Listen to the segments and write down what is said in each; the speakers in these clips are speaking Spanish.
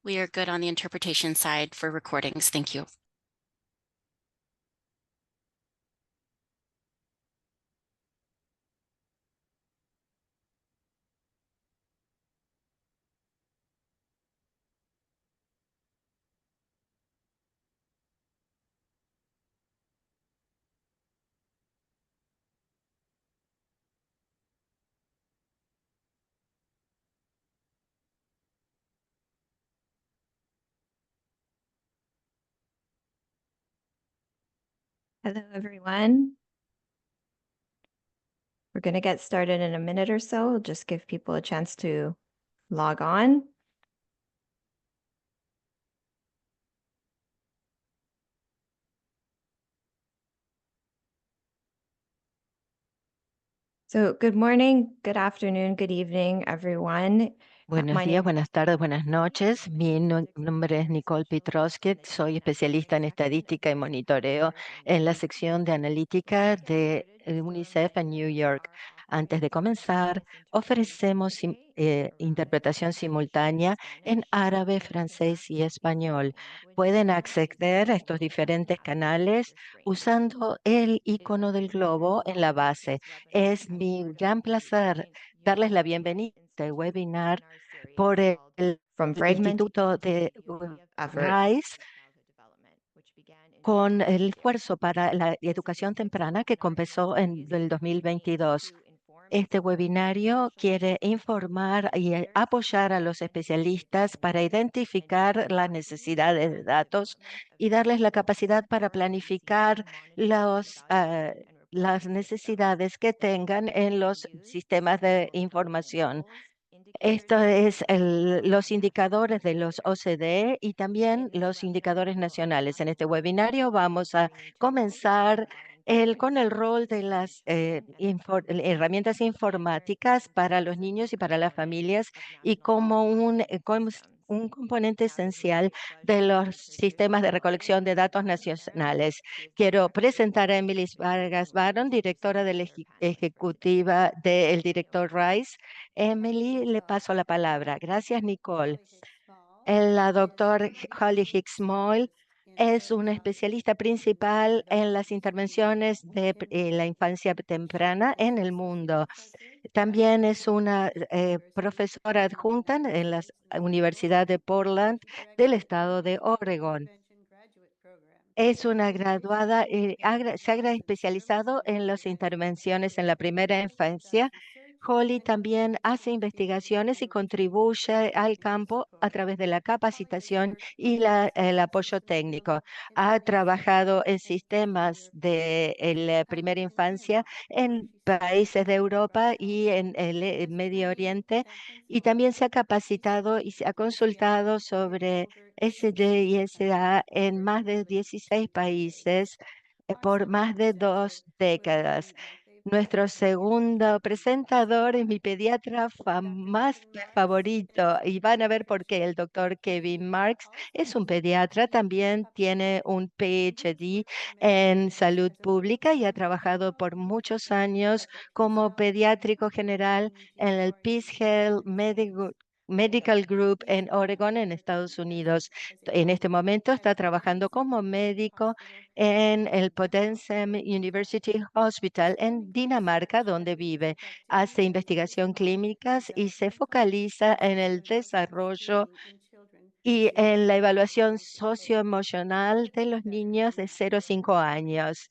We are good on the interpretation side for recordings. Thank you. Hello, everyone. We're going to get started in a minute or so. Just give people a chance to log on. So good morning, good afternoon, good evening, everyone. Buenos My días, name buenas tardes, buenas noches. Mi nombre es Nicole Pitroskit, soy especialista en estadística y monitoreo en la sección de analítica de UNICEF en New York. Antes de comenzar, ofrecemos interpretación simultánea en árabe, francés y español. Pueden acceder a estos diferentes canales usando el icono del globo en la base. Es mi gran placer darles la bienvenida a este webinar por el from Fragment Instituto de effort. RISE con el esfuerzo para la educación temprana que comenzó en el 2022. Este webinario quiere informar y apoyar a los especialistas para identificar las necesidades de datos y darles la capacidad para planificar las necesidades que tengan en los sistemas de información. Esto es los indicadores de los OCDE y también los indicadores nacionales. En este webinario vamos a comenzar con el rol de las herramientas informáticas para los niños y para las familias y como un componente esencial de los sistemas de recolección de datos nacionales. Quiero presentar a Emily Vargas Baron, directora de la ejecutiva del director RISE. Emily, le paso la palabra. Gracias, Nicole. La doctora Holly Hicks Moyle es una especialista principal en las intervenciones de la infancia temprana en el mundo. También es una profesora adjunta en la Universidad de Portland del estado de Oregon. Es una graduada, se ha especializado en las intervenciones en la primera infancia. Holly también hace investigaciones y contribuye al campo a través de la capacitación y el apoyo técnico. Ha trabajado en sistemas de la primera infancia en países de Europa y en el Medio Oriente, y también se ha capacitado y se ha consultado sobre SD y SA en más de 16 países por más de 2 décadas. Nuestro segundo presentador es mi pediatra más favorito y van a ver por qué. El doctor Kevin Marks es un pediatra, también tiene un PhD en salud pública y ha trabajado por muchos años como pediátrico general en el Peace Health Medical Group en Oregon, en Estados Unidos. En este momento está trabajando como médico en el Potsdam University Hospital en Dinamarca, donde vive. Hace investigación clínicas y se focaliza en el desarrollo y en la evaluación socioemocional de los niños de 0 a 5 años,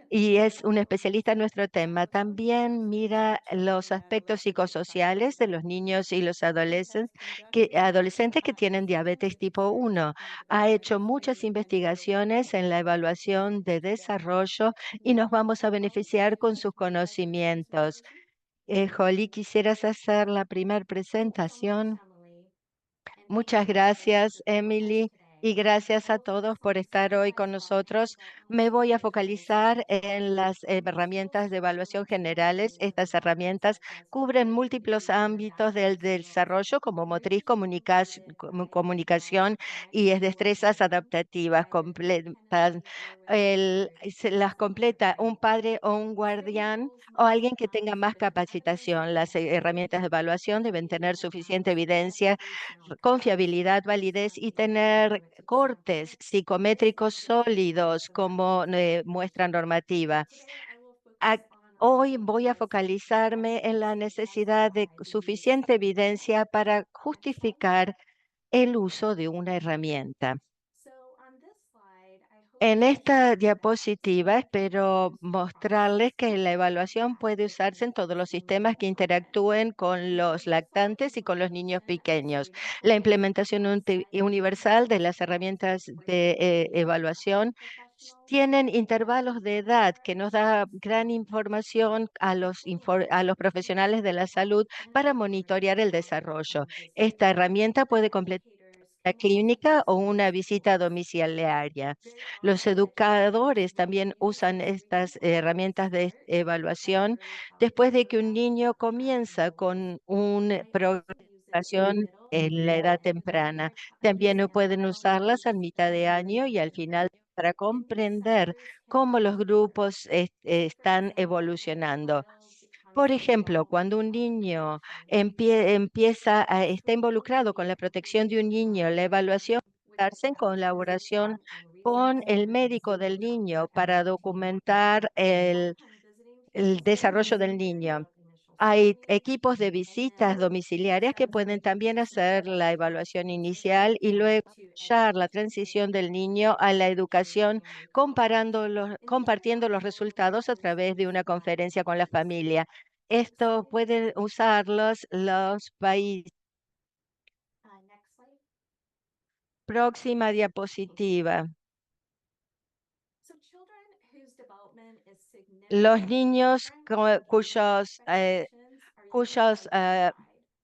y es un especialista en nuestro tema. También mira los aspectos psicosociales de los niños y los adolescentes que tienen diabetes tipo 1. Ha hecho muchas investigaciones en la evaluación de desarrollo y nos vamos a beneficiar con sus conocimientos. Holly, ¿quisieras hacer la primera presentación? Muchas gracias, Emily. Y gracias a todos por estar hoy con nosotros. Me voy a focalizar en las herramientas de evaluación generales. Estas herramientas cubren múltiples ámbitos del desarrollo como motriz, comunicación y destrezas adaptativas. Se las completa un padre o un guardián o alguien que tenga más capacitación. Las herramientas de evaluación deben tener suficiente evidencia, confiabilidad, validez y tener cortes psicométricos sólidos como muestra normativa. Ac- Hoy voy a focalizarme en la necesidad de suficiente evidencia para justificar el uso de una herramienta. En esta diapositiva espero mostrarles que la evaluación puede usarse en todos los sistemas que interactúen con los lactantes y con los niños pequeños. La implementación universal de las herramientas de evaluación tienen intervalos de edad que nos da gran información a a los profesionales de la salud para monitorear el desarrollo. Esta herramienta puede completar la clínica o una visita domiciliaria. Los educadores también usan estas herramientas de evaluación después de que un niño comienza con un programa de evaluación en la edad temprana. También pueden usarlas a mitad de año y al final para comprender cómo los grupos están evolucionando. Por ejemplo, cuando un niño está involucrado con la protección de un niño, la evaluación puede darse en colaboración con el médico del niño para documentar el desarrollo del niño. Hay equipos de visitas domiciliarias que pueden también hacer la evaluación inicial y luego apoyar la transición del niño a la educación, compartiendo los resultados a través de una conferencia con la familia. Esto pueden usarlos los países. Próxima diapositiva. Los niños cuyos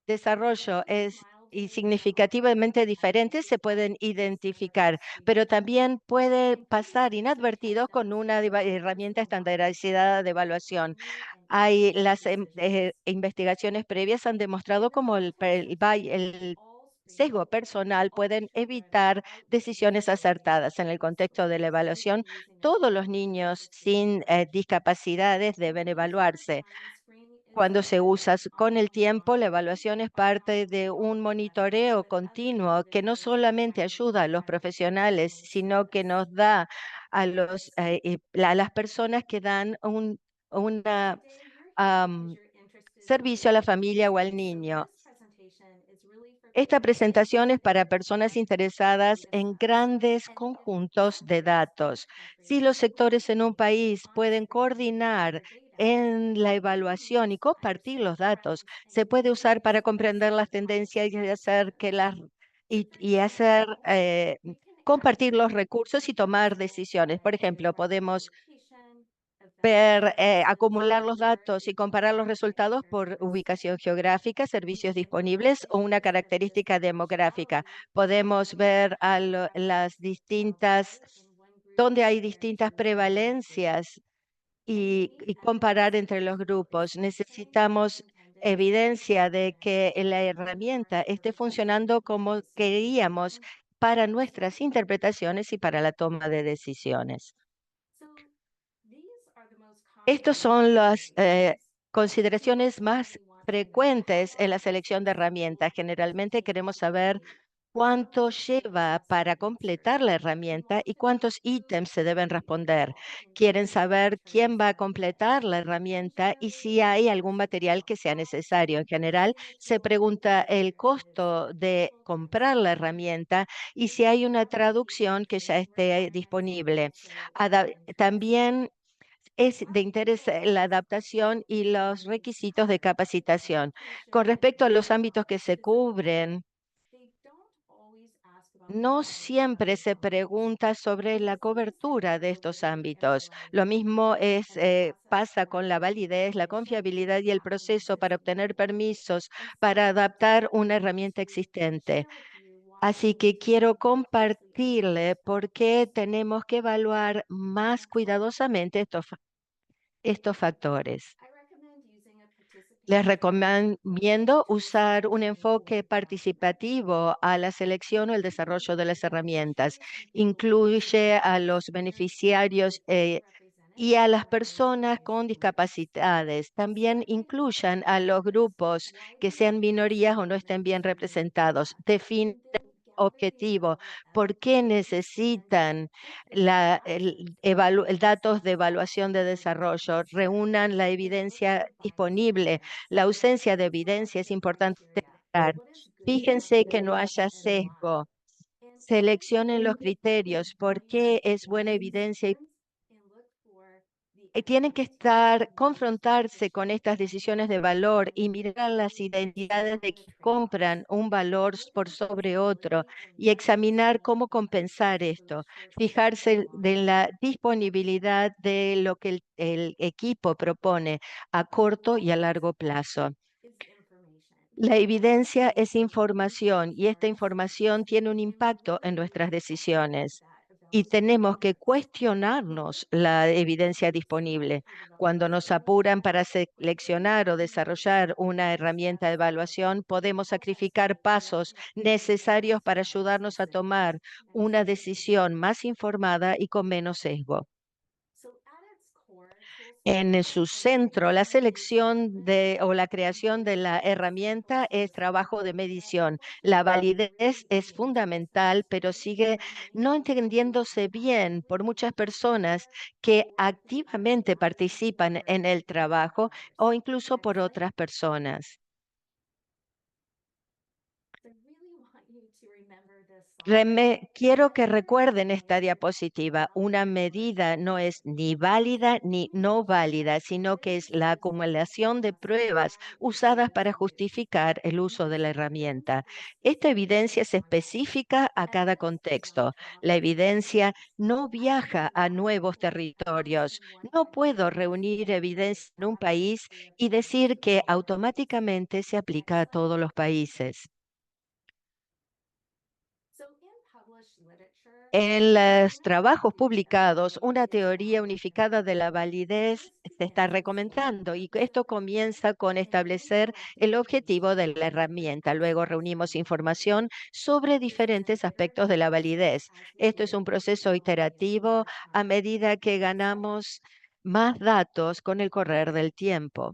desarrollo es y significativamente diferentes se pueden identificar, pero también puede pasar inadvertido con una herramienta estandarizada de evaluación. Investigaciones previas han demostrado cómo el sesgo personal pueden evitar decisiones acertadas. En el contexto de la evaluación, todos los niños sin discapacidades deben evaluarse. Cuando se usa con el tiempo, la evaluación es parte de un monitoreo continuo que no solamente ayuda a los profesionales, sino que nos da a las personas que dan una servicio a la familia o al niño. Esta presentación es para personas interesadas en grandes conjuntos de datos. Si los sectores en un país pueden coordinar en la evaluación y compartir los datos, se puede usar para comprender las tendencias y hacer compartir los recursos y tomar decisiones. Por ejemplo, podemos acumular los datos y comparar los resultados por ubicación geográfica, servicios disponibles o una característica demográfica. Podemos ver donde hay distintas prevalencias y comparar entre los grupos. Necesitamos evidencia de que la herramienta esté funcionando como queríamos para nuestras interpretaciones y para la toma de decisiones. Estas son las consideraciones más frecuentes en la selección de herramientas. Generalmente queremos saber cuánto lleva para completar la herramienta y cuántos ítems se deben responder. Quieren saber quién va a completar la herramienta y si hay algún material que sea necesario. En general, se pregunta el costo de comprar la herramienta y si hay una traducción que ya esté disponible. También es de interés la adaptación y los requisitos de capacitación. Con respecto a los ámbitos que se cubren, no siempre se pregunta sobre la cobertura de estos ámbitos. Lo mismo pasa con la validez, la confiabilidad y el proceso para obtener permisos para adaptar una herramienta existente. Así que quiero compartirle por qué tenemos que evaluar más cuidadosamente estos factores. Les recomiendo usar un enfoque participativo a la selección o el desarrollo de las herramientas. Incluye a los beneficiarios y a las personas con discapacidades. También incluyan a los grupos que sean minorías o no estén bien representados. Define objetivo, por qué necesitan datos de evaluación de desarrollo, reúnan la evidencia disponible. La ausencia de evidencia es importante destacar. Fíjense que no haya sesgo. Seleccionen los criterios, por qué es buena evidencia y tienen que confrontarse con estas decisiones de valor y mirar las identidades de quienes compran un valor por sobre otro y examinar cómo compensar esto. Fijarse de la disponibilidad de lo que el equipo propone a corto y a largo plazo. La evidencia es información y esta información tiene un impacto en nuestras decisiones. Y tenemos que cuestionarnos la evidencia disponible. Cuando nos apuran para seleccionar o desarrollar una herramienta de evaluación, podemos sacrificar pasos necesarios para ayudarnos a tomar una decisión más informada y con menos sesgo. En su centro, la selección o la creación de la herramienta es trabajo de medición. La validez es fundamental, pero sigue no entendiéndose bien por muchas personas que activamente participan en el trabajo o incluso por otras personas. Quiero que recuerden esta diapositiva. Una medida no es ni válida ni no válida, sino que es la acumulación de pruebas usadas para justificar el uso de la herramienta. Esta evidencia es específica a cada contexto. La evidencia no viaja a nuevos territorios. No puedo reunir evidencia en un país y decir que automáticamente se aplica a todos los países. En los trabajos publicados, una teoría unificada de la validez se está recomendando y esto comienza con establecer el objetivo de la herramienta. Luego reunimos información sobre diferentes aspectos de la validez. Esto es un proceso iterativo a medida que ganamos más datos con el correr del tiempo.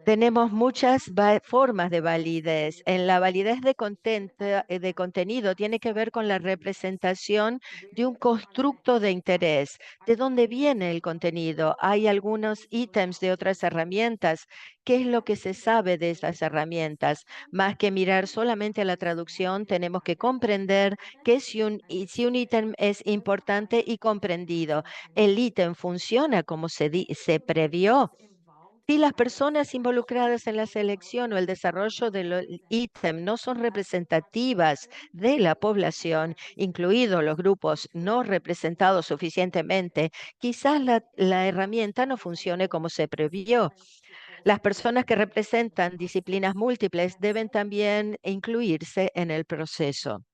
Tenemos muchas formas de validez. En la validez de contenido tiene que ver con la representación de un constructo de interés. ¿De dónde viene el contenido? Hay algunos ítems de otras herramientas. ¿Qué es lo que se sabe de esas herramientas? Más que mirar solamente la traducción, tenemos que comprender que si un ítem es importante y comprendido, el ítem funciona como se previó. Si las personas involucradas en la selección o el desarrollo del ítem no son representativas de la población, incluidos los grupos no representados suficientemente, quizás la herramienta no funcione como se previó. Las personas que representan disciplinas múltiples deben también incluirse en el proceso.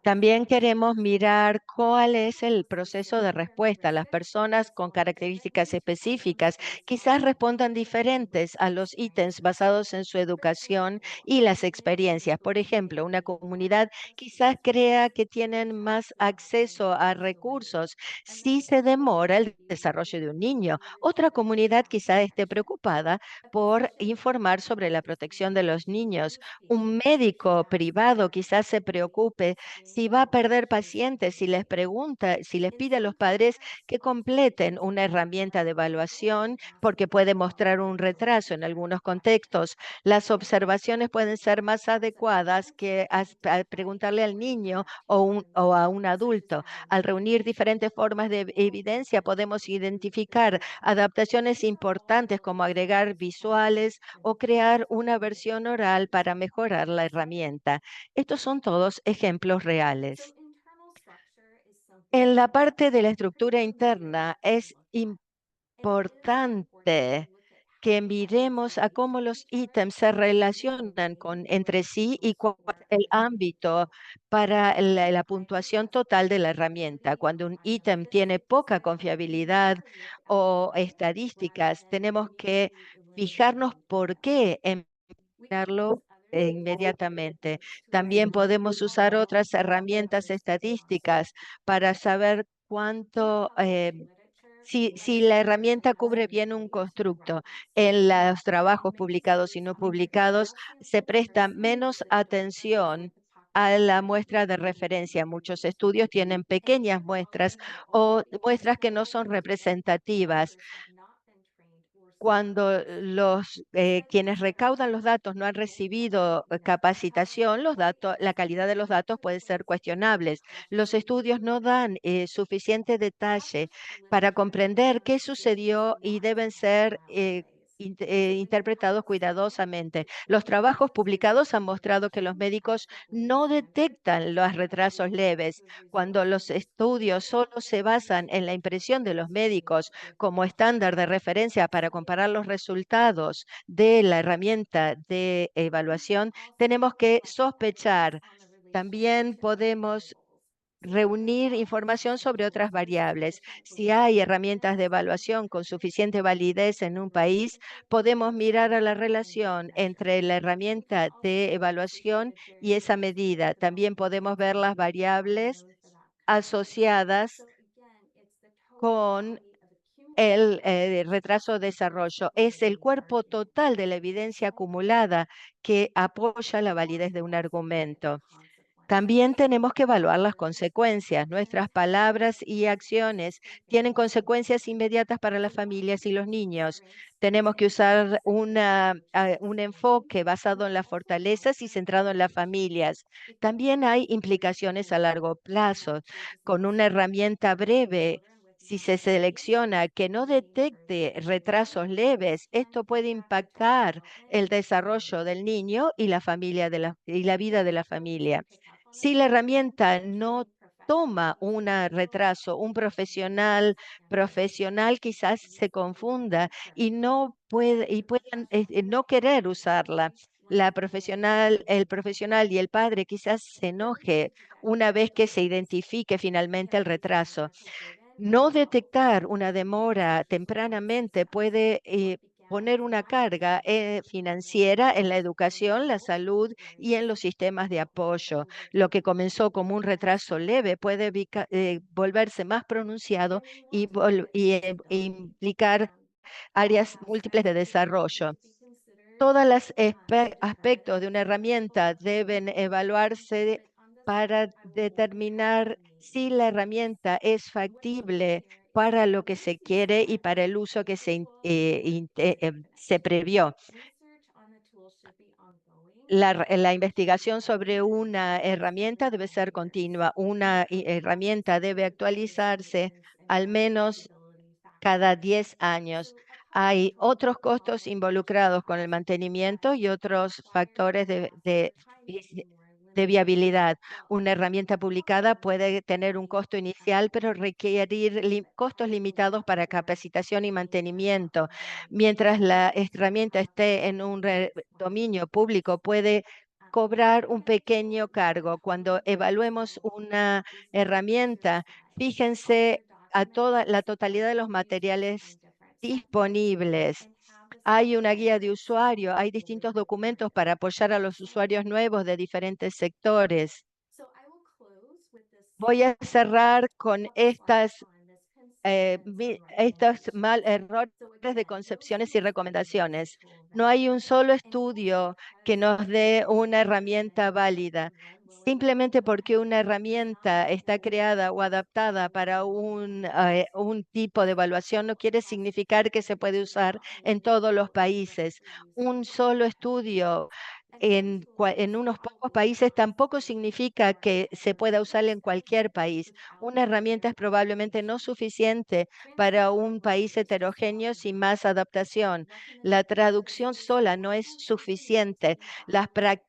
También queremos mirar cuál es el proceso de respuesta. Las personas con características específicas quizás respondan diferentes a los ítems basados en su educación y las experiencias. Por ejemplo, una comunidad quizás crea que tienen más acceso a recursos si se demora el desarrollo de un niño. Otra comunidad quizás esté preocupada por informar sobre la protección de los niños. Un médico privado quizás se preocupe si va a perder pacientes, si les pregunta, si les pide a los padres que completen una herramienta de evaluación, porque puede mostrar un retraso en algunos contextos. Las observaciones pueden ser más adecuadas que a preguntarle al niño o a un adulto. Al reunir diferentes formas de evidencia, podemos identificar adaptaciones importantes como agregar visuales o crear una versión oral para mejorar la herramienta. Estos son todos ejemplos reales. En la parte de la estructura interna es importante que miremos a cómo los ítems se relacionan entre sí y cuál es el ámbito para la puntuación total de la herramienta. Cuando un ítem tiene poca confiabilidad o estadísticas, tenemos que fijarnos por qué emplearlo inmediatamente. También podemos usar otras herramientas estadísticas para saber cuánto, si la herramienta cubre bien un constructo. En los trabajos publicados y no publicados se presta menos atención a la muestra de referencia. Muchos estudios tienen pequeñas muestras o muestras que no son representativas. Cuando quienes recaudan los datos no han recibido capacitación, la calidad de los datos puede ser cuestionables. Los estudios no dan suficiente detalle para comprender qué sucedió y deben ser interpretados cuidadosamente. Los trabajos publicados han mostrado que los médicos no detectan los retrasos leves. Cuando los estudios solo se basan en la impresión de los médicos como estándar de referencia para comparar los resultados de la herramienta de evaluación, tenemos que sospechar. También podemos reunir información sobre otras variables. Si hay herramientas de evaluación con suficiente validez en un país, podemos mirar a la relación entre la herramienta de evaluación y esa medida. También podemos ver las variables asociadas con el retraso de desarrollo. Es el cuerpo total de la evidencia acumulada que apoya la validez de un argumento. También tenemos que evaluar las consecuencias. Nuestras palabras y acciones tienen consecuencias inmediatas para las familias y los niños. Tenemos que usar un enfoque basado en las fortalezas y centrado en las familias. También hay implicaciones a largo plazo. Con una herramienta breve, si se selecciona que no detecte retrasos leves, esto puede impactar el desarrollo del niño y la familia y la vida de la familia. Si la herramienta no toma un retraso, un profesional quizás se confunda y no puede y puedan no querer usarla. El profesional y el padre quizás se enoje una vez que se identifique finalmente el retraso. No detectar una demora tempranamente puede poner una carga financiera en la educación, la salud y en los sistemas de apoyo. Lo que comenzó como un retraso leve puede volverse más pronunciado e implicar áreas múltiples de desarrollo. Todos los aspectos de una herramienta deben evaluarse para determinar si la herramienta es factible para lo que se quiere y para el uso que se previó. La investigación sobre una herramienta debe ser continua. Una herramienta debe actualizarse al menos cada 10 años. Hay otros costos involucrados con el mantenimiento y otros factores de viabilidad. Una herramienta publicada puede tener un costo inicial, pero requerir costos limitados para capacitación y mantenimiento. Mientras la herramienta esté en un dominio público, puede cobrar un pequeño cargo. Cuando evaluemos una herramienta, fíjense a toda la totalidad de los materiales disponibles. Hay una guía de usuario, hay distintos documentos para apoyar a los usuarios nuevos de diferentes sectores. Voy a cerrar con estos mal errores de concepciones y recomendaciones. No hay un solo estudio que nos dé una herramienta válida. Simplemente porque una herramienta está creada o adaptada para un tipo de evaluación no quiere significar que se puede usar en todos los países. Un solo estudio en unos pocos países tampoco significa que se pueda usar en cualquier país. Una herramienta es probablemente no suficiente para un país heterogéneo sin más adaptación. La traducción sola no es suficiente.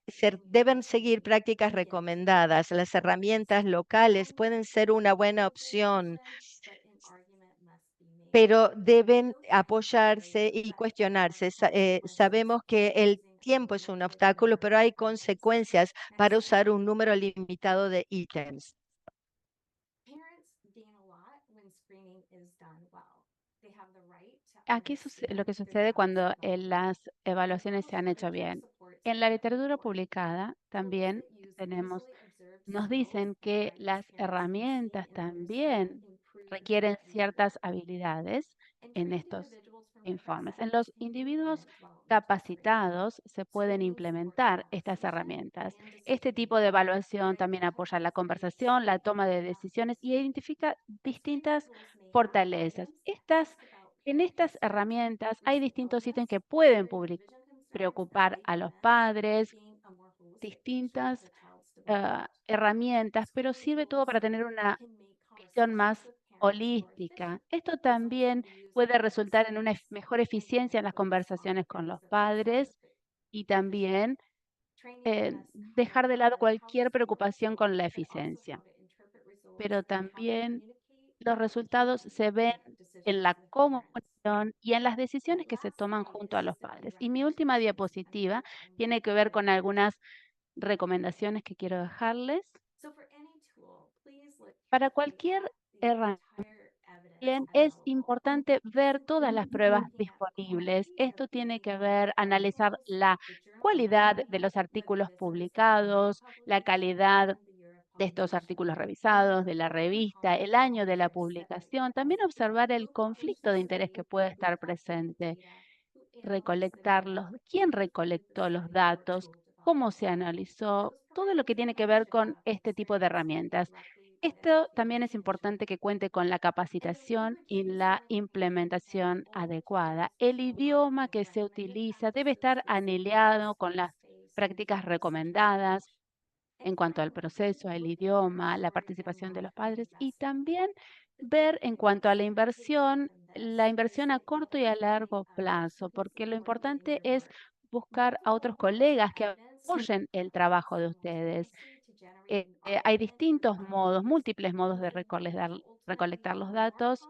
Se deben seguir prácticas recomendadas. Las herramientas locales pueden ser una buena opción pero deben apoyarse y cuestionarse. Sabemos que el tiempo es un obstáculo, pero hay consecuencias para usar un número limitado de ítems. Aquí lo que sucede cuando las evaluaciones se han hecho bien. En la literatura publicada también tenemos, nos dicen que las herramientas también requieren ciertas habilidades en estos informes. En los individuos capacitados se pueden implementar estas herramientas. Este tipo de evaluación también apoya la conversación, la toma de decisiones y identifica distintas fortalezas. En estas herramientas hay distintos ítems que pueden preocupar a los padres, distintas herramientas, pero sirve todo para tener una visión más holística. Esto también puede resultar en una mejor eficiencia en las conversaciones con los padres y también dejar de lado cualquier preocupación con la eficiencia. Pero también los resultados se ven en la comunicación y en las decisiones que se toman junto a los padres. Y mi última diapositiva tiene que ver con algunas recomendaciones que quiero dejarles. Para cualquier herramienta, es importante ver todas las pruebas disponibles. Esto tiene que ver, analizar la cualidad de los artículos publicados, la calidad de estos artículos revisados, de la revista, el año de la publicación, también observar el conflicto de interés que puede estar presente, recolectarlos, quién recolectó los datos, cómo se analizó, todo lo que tiene que ver con este tipo de herramientas. Esto también es importante que cuente con la capacitación y la implementación adecuada. El idioma que se utiliza debe estar alineado con las prácticas recomendadas en cuanto al proceso, al idioma, la participación de los padres y también ver en cuanto a la inversión a corto y a largo plazo, porque lo importante es buscar a otros colegas que apoyen el trabajo de ustedes. Hay distintos modos, múltiples modos de recolectar los datos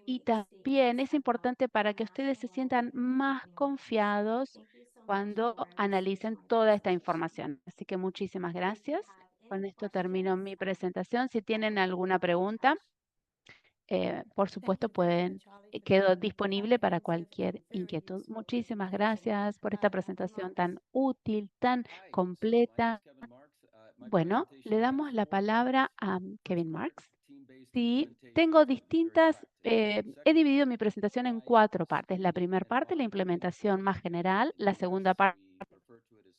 y también es importante para que ustedes se sientan más confiados cuando analicen toda esta información. Así que muchísimas gracias. Con esto termino mi presentación. Si tienen alguna pregunta, por supuesto quedo disponible para cualquier inquietud. Muchísimas gracias por esta presentación tan útil, tan completa. Bueno, le damos la palabra a Kevin Marks. Sí, tengo he dividido mi presentación en 4 partes. La primera parte, la implementación más general. La segunda parte,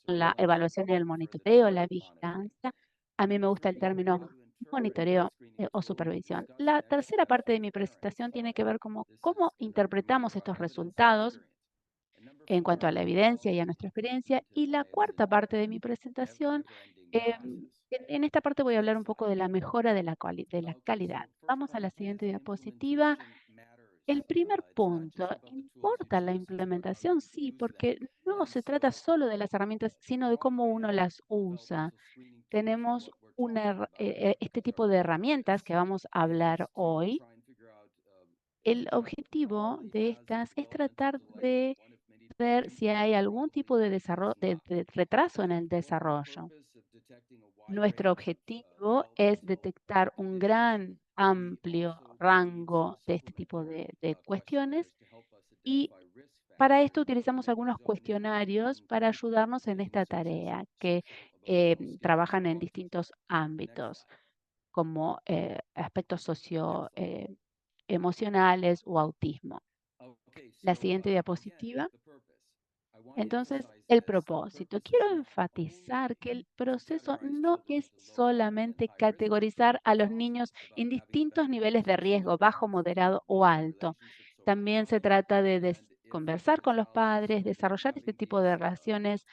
la evaluación y el monitoreo, la vigilancia. A mí me gusta el término monitoreo o supervisión. La tercera parte de mi presentación tiene que ver con cómo interpretamos estos resultados en cuanto a la evidencia y a nuestra experiencia. Y la cuarta parte de mi presentación, en esta parte voy a hablar un poco de la mejora de de la calidad. Vamos a la siguiente diapositiva. El primer punto, ¿importa la implementación? Sí, porque no se trata solo de las herramientas, sino de cómo uno las usa. Tenemos este tipo de herramientas que vamos a hablar hoy. El objetivo de estas es tratar de ver si hay algún tipo de de retraso en el desarrollo. Nuestro objetivo es detectar un gran, amplio rango de este tipo de cuestiones y para esto utilizamos algunos cuestionarios para ayudarnos en esta tarea que trabajan en distintos ámbitos, como aspectos emocionales o autismo. La siguiente diapositiva. Entonces, el propósito. Quiero enfatizar que el proceso no es solamente categorizar a los niños en distintos niveles de riesgo, bajo, moderado o alto. También se trata de conversar con los padres, desarrollar este tipo de relaciones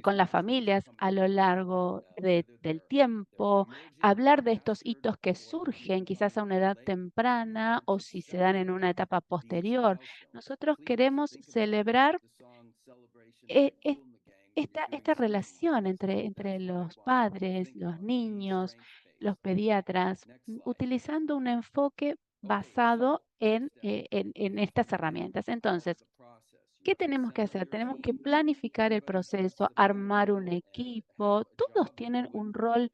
con las familias a lo largo del tiempo, hablar de estos hitos que surgen quizás a una edad temprana o si se dan en una etapa posterior. Nosotros queremos celebrar e- e- esta relación entre los padres, los niños, los pediatras, utilizando un enfoque basado en estas herramientas. Entonces, ¿qué tenemos que hacer? Tenemos que planificar el proceso, armar un equipo. Todos tienen un rol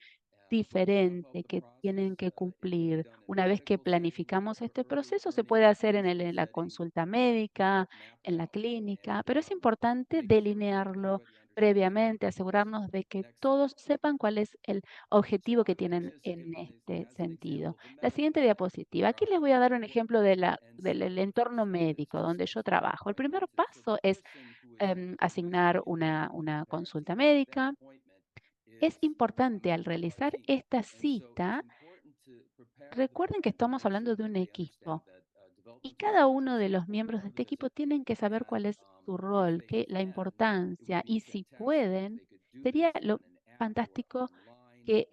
diferente que tienen que cumplir. Una vez que planificamos este proceso, se puede hacer en la consulta médica, en la clínica, pero es importante delinearlo previamente, asegurarnos de que todos sepan cuál es el objetivo que tienen en este sentido. La siguiente diapositiva. Aquí les voy a dar un ejemplo del entorno médico donde yo trabajo. El primer paso es asignar una consulta médica. Es importante al realizar esta cita, recuerden que estamos hablando de un equipo y cada uno de los miembros de este equipo tienen que saber cuál es su rol, la importancia y si pueden, sería lo fantástico que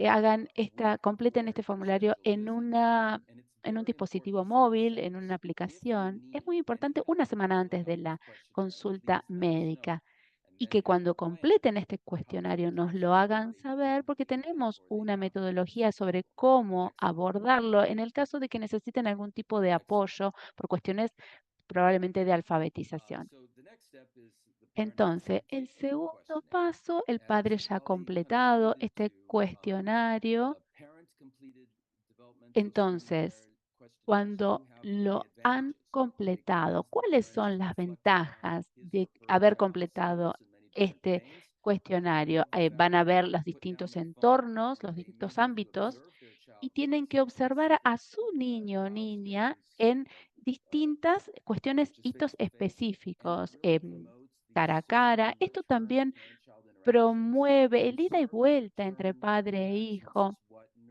completen este formulario en un dispositivo móvil, en una aplicación. Es muy importante una semana antes de la consulta médica y que cuando completen este cuestionario nos lo hagan saber porque tenemos una metodología sobre cómo abordarlo en el caso de que necesiten algún tipo de apoyo por cuestiones probablemente de alfabetización. Entonces, el segundo paso, el padre ya ha completado este cuestionario. Entonces, cuando lo han completado, ¿cuáles son las ventajas de haber completado este cuestionario? Van a ver los distintos entornos, los distintos ámbitos y tienen que observar a su niño o niña en distintas cuestiones, hitos específicos, cara a cara. Esto también promueve el ida y vuelta entre padre e hijo,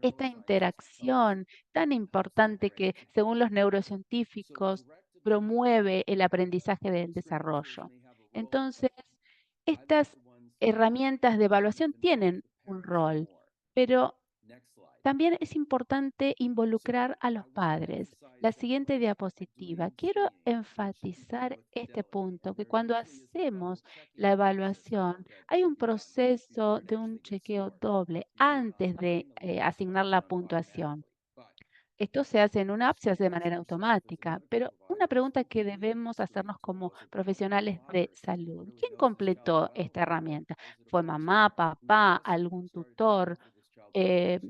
esta interacción tan importante que, según los neurocientíficos, promueve el aprendizaje del desarrollo. Entonces, estas herramientas de evaluación tienen un rol, pero también es importante involucrar a los padres. La siguiente diapositiva. Quiero enfatizar este punto, que cuando hacemos la evaluación, hay un proceso de un chequeo doble antes de asignar la puntuación. Esto se hace en una app, se hace de manera automática, pero una pregunta que debemos hacernos como profesionales de salud. ¿Quién completó esta herramienta? ¿Fue mamá, papá, algún tutor? Eh,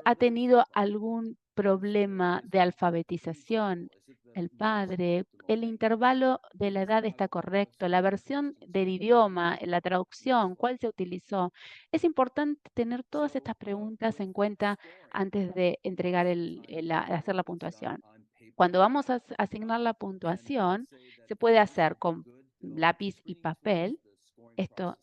¿Ha tenido algún problema de alfabetización el padre? ¿El intervalo de la edad está correcto? ¿La versión del idioma, la traducción, cuál se utilizó? Es importante tener todas estas preguntas en cuenta antes de entregar hacer la puntuación. Cuando vamos a asignar la puntuación, se puede hacer con lápiz y papel. Esto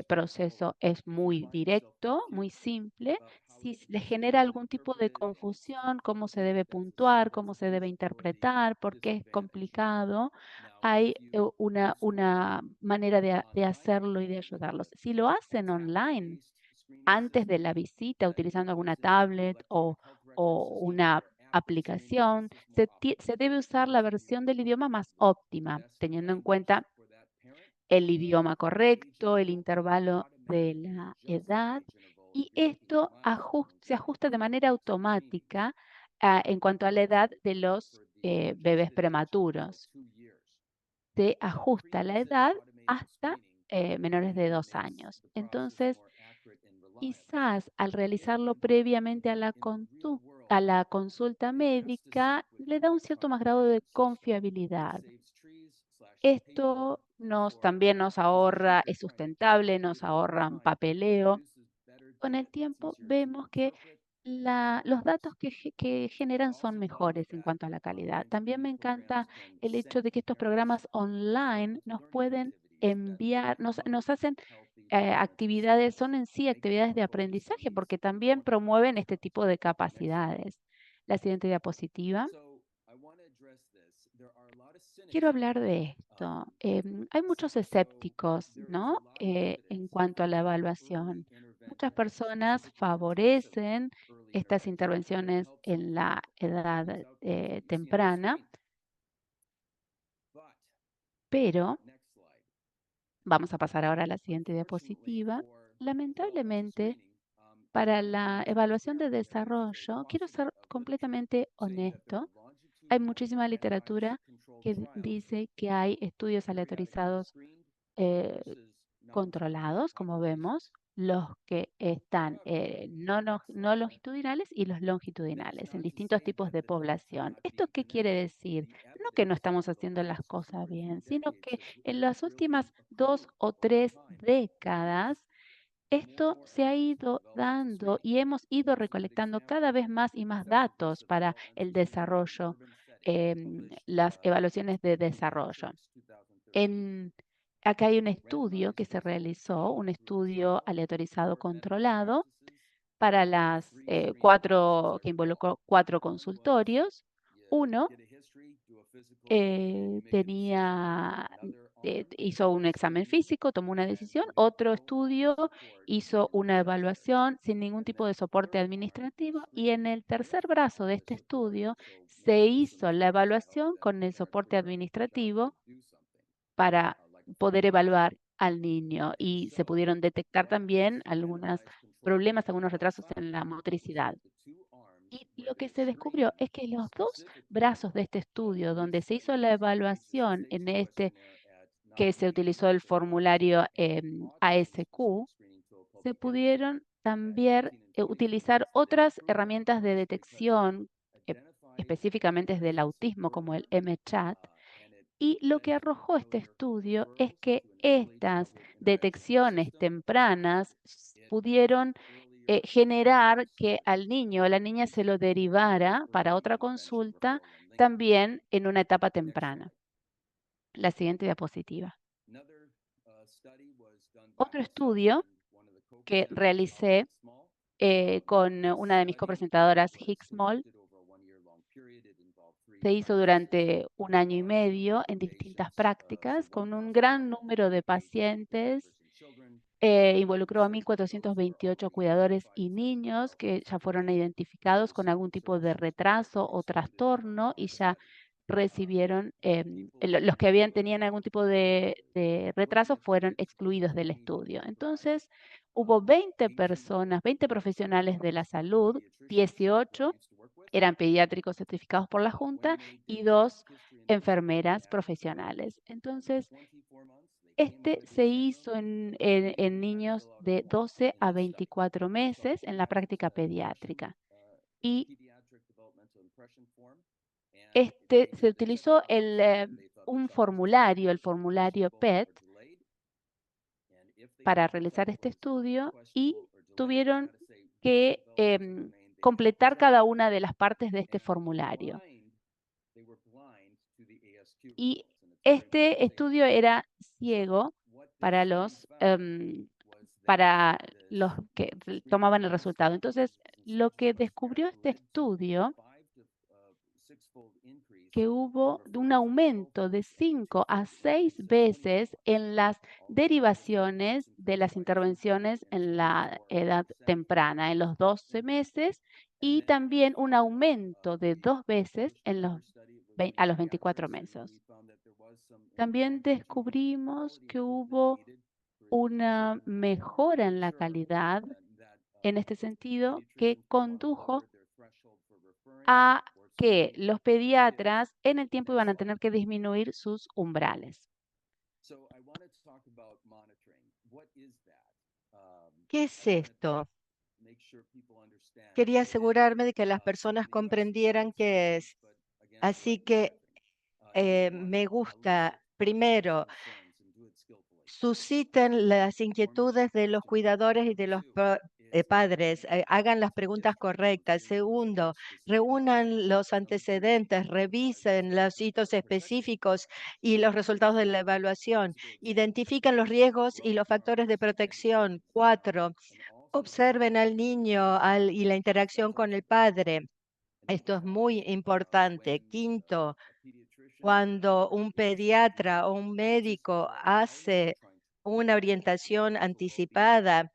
proceso es muy directo, muy simple. Si les genera algún tipo de confusión, cómo se debe puntuar, cómo se debe interpretar, por qué es complicado, hay una manera de hacerlo y de ayudarlos. Si lo hacen online, antes de la visita, utilizando alguna tablet o una aplicación, se debe usar la versión del idioma más óptima, teniendo en cuenta el idioma correcto, el intervalo de la edad, y esto se ajusta de manera automática en cuanto a la edad de los bebés prematuros. Se ajusta la edad hasta menores de 2 años. Entonces, quizás al realizarlo previamente a a la consulta médica, le da un cierto más grado de confiabilidad. Esto también nos ahorra, es sustentable, nos ahorra un papeleo. Con el tiempo vemos que los datos que generan son mejores en cuanto a la calidad. También me encanta el hecho de que estos programas online nos pueden enviar, nos hacen actividades, son en sí actividades de aprendizaje porque también promueven este tipo de capacidades. La siguiente diapositiva. Quiero hablar de esto. Hay muchos escépticos, ¿no? En cuanto a la evaluación. Muchas personas favorecen estas intervenciones en la edad temprana, pero vamos a pasar ahora a la siguiente diapositiva. Lamentablemente, Para la evaluación de desarrollo, quiero ser completamente honesto. Hay muchísima literatura que dice que hay estudios aleatorizados eh, controlados, como vemos, los que están no longitudinales y los longitudinales en distintos tipos de población. ¿Esto qué quiere decir? No que no estamos haciendo las cosas bien, sino que en las últimas 2 o 3 décadas esto se ha ido dando y hemos ido recolectando cada vez más y más datos para el desarrollo, las evaluaciones de desarrollo. Acá hay un estudio que se realizó, un estudio aleatorizado controlado para que involucró 4 consultorios. Uno hizo un examen físico, tomó una decisión. Otro estudio hizo una evaluación sin ningún tipo de soporte administrativo. Y en el tercer brazo de este estudio se hizo la evaluación con el soporte administrativo para poder evaluar al niño. Y se pudieron detectar también algunos problemas, algunos retrasos en la motricidad. Y lo que se descubrió es que los 2 brazos de este estudio, donde se hizo la evaluación en que se utilizó el formulario ASQ, se pudieron también utilizar otras herramientas de detección, específicamente desde el autismo, como el MChat. Y lo que arrojó este estudio es que estas detecciones tempranas pudieron generar que al niño o la niña se lo derivara para otra consulta también en una etapa temprana. La siguiente diapositiva. Otro estudio que realicé con una de mis copresentadoras, Hicks Small, se hizo durante 1 año y medio en distintas prácticas con un gran número de pacientes. Involucró a 1.428 cuidadores y niños que ya fueron identificados con algún tipo de retraso o trastorno y ya recibieron, los que tenían algún tipo de retraso fueron excluidos del estudio. Entonces, hubo 20 personas, 20 profesionales de la salud, 18 eran pediátricos certificados por la Junta y 2 enfermeras profesionales. Entonces, este se hizo en niños de 12 a 24 meses en la práctica pediátrica. Y se utilizó un formulario, el formulario PET, para realizar este estudio y tuvieron que completar cada una de las partes de este formulario. Y este estudio era ciego para los que tomaban el resultado. Entonces, lo que descubrió este estudio que hubo un aumento de 5 a 6 veces en las derivaciones de las intervenciones en la edad temprana, en los 12 meses, y también un aumento de 2 veces a los 24 meses. También descubrimos que hubo una mejora en la calidad en este sentido que condujo a que los pediatras en el tiempo iban a tener que disminuir sus umbrales. ¿Qué es esto? Quería asegurarme de que las personas comprendieran qué es. Así que me gusta, primero, susciten las inquietudes de los cuidadores y de los padres, hagan las preguntas correctas. Segundo, reúnan los antecedentes, revisen los hitos específicos y los resultados de la evaluación. Identifiquen los riesgos y los factores de protección. 4, observen al niño y la interacción con el padre. Esto es muy importante. Quinto, cuando un pediatra o un médico hace una orientación anticipada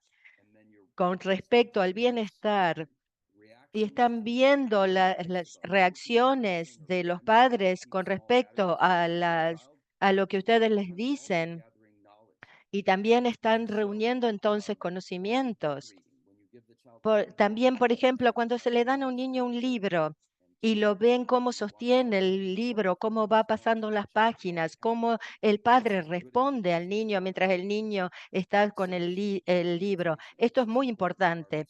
con respecto al bienestar y están viendo las reacciones de los padres con respecto a lo que ustedes les dicen, y también están reuniendo entonces conocimientos. También, por ejemplo, cuando se le dan a un niño un libro y lo ven cómo sostiene el libro, cómo va pasando las páginas, cómo el padre responde al niño mientras el niño está con el libro. Esto es muy importante.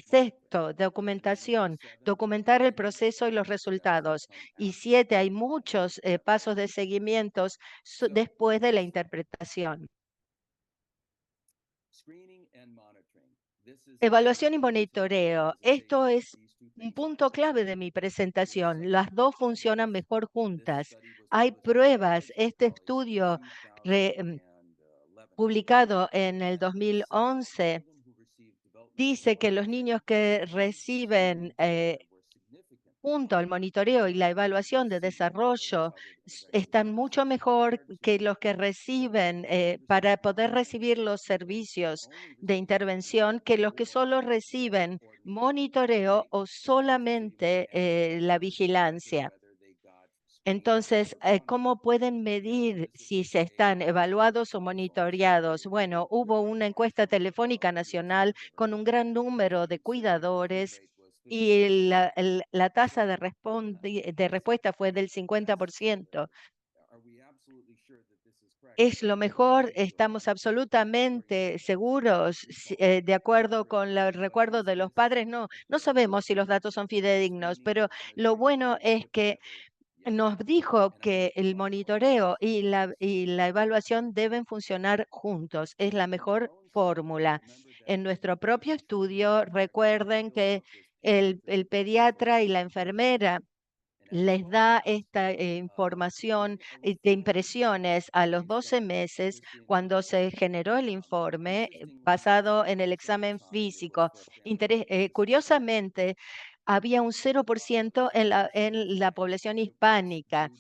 Sexto, documentación, documentar el proceso y los resultados. Y siete, hay muchos pasos de seguimientos después de la interpretación. Evaluación y monitoreo. Esto es un punto clave de mi presentación. Las dos funcionan mejor juntas. Hay pruebas. Este estudio publicado en el 2011 dice que los niños que reciben junto al monitoreo y la evaluación de desarrollo están mucho mejor que los que reciben para poder recibir los servicios de intervención que los que solo reciben monitoreo o solamente la vigilancia. Entonces, ¿cómo pueden medir si se están evaluados o monitoreados? Bueno, hubo una encuesta telefónica nacional con un gran número de cuidadores y la tasa de respuesta fue del 50%. Es lo mejor, estamos absolutamente seguros, de acuerdo con el recuerdo de los padres. No sabemos si los datos son fidedignos, pero lo bueno es que nos dijo que el monitoreo y la evaluación deben funcionar juntos. Es la mejor fórmula. En nuestro propio estudio, recuerden que el pediatra y la enfermera les da esta información de impresiones a los 12 meses cuando se generó el informe basado en el examen físico. Curiosamente, había un 0% en la población hispánica.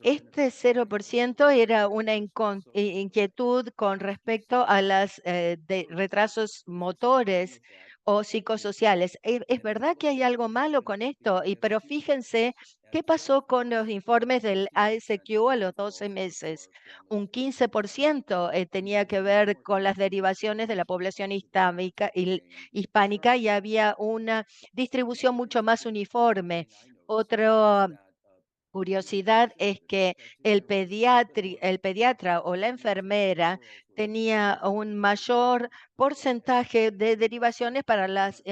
Este 0% era una inquietud con respecto a las de retrasos motores o psicosociales. Es verdad que hay algo malo con esto, pero fíjense qué pasó con los informes del ASQ a los 12 meses. Un 15% tenía que ver con las derivaciones de la población hispánica y había una distribución mucho más uniforme. Otro curiosidad es que el pediatra o la enfermera tenía un mayor porcentaje de derivaciones para las